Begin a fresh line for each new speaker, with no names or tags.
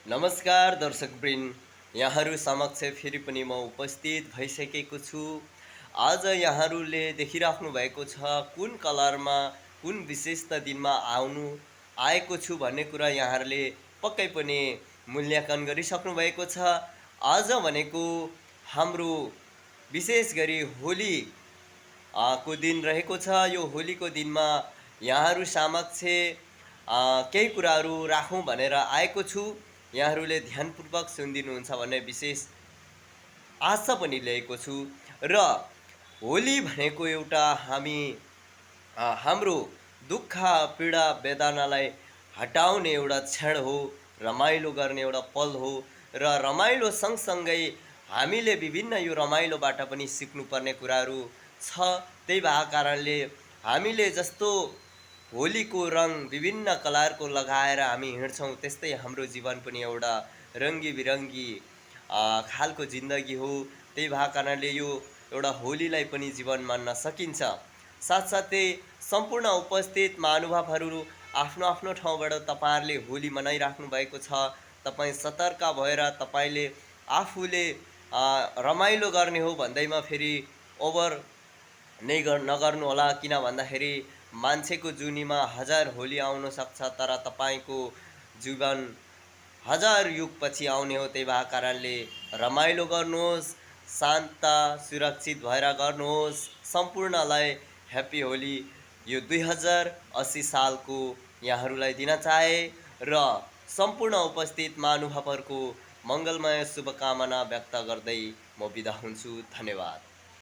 नमस्कार दर्शकवृन्द, यहाँहरू समक्ष फेरि पनि म उपस्थित भइसकेको छु। आज यहाँहरूले देखिराख्नु भएको छ कुन कलरमा कुन विशिष्ट दिनमा आएको छु भन्ने कुरा यहाँहरूले पक्कै पनि मूल्याङ्कन गरिसक्नु भएको छ। आज भनेको हाम्रो विशेष गरी होली को दिन रहेको छ। यो होलीको दिनमा यहाँहरू समक्ष केही कुराहरू राखौँ भनेर आएको छु। यहाँहरूले ध्यानपूर्वक सुनिदिनुहुन्छ भन्ने विशेष आशा पनि लिएको छु। र होली भनेको एउटा हाम्रो दुःख पीडा वेदनालाई हटाउने एउटा क्षण हो, रमाइलो गर्ने एउटा पल हो। र रमाइलो सँगसँगै हामीले विभिन्न यो रमाइलोबाट पनि सिक्नुपर्ने कुराहरू छ। त्यही भएको कारणले हामीले जस्तो होलीको रङ विभिन्न कलरको लगाएर हामी हिँड्छौँ, त्यस्तै हाम्रो जीवन पनि एउटा रङ्गी बिरङ्गी खालको जिन्दगी हो। त्यही भएको कारणले यो एउटा होलीलाई पनि जीवन मान्न सकिन्छ। साथसाथै सम्पूर्ण उपस्थित महानुभावहरू आफ्नो आफ्नो ठाउँबाट तपाईँहरूले होली मनाइराख्नु भएको छ। तपाईँ सतर्क भएर तपाईँले आफूले रमाइलो गर्ने हो भन्दैमा फेरि ओभर नगर्नु होला। किन भन्दाखेरि मान्छेको जुनीमा हजार होली आउन सक्छ, तर तपाईँको जीवन हजार युगपछि आउने हो। त्यही भएको कारणले रमाइलो गर्नुहोस्, शान्त सुरक्षित भएर गर्नुहोस्। सम्पूर्णलाई ह्याप्पी होली यो 2080 सालको यहाँहरूलाई दिन चाहे र सम्पूर्ण उपस्थित महानुभावहरूको मङ्गलमय शुभकामना व्यक्त गर्दै म बिदा हुन्छु। धन्यवाद।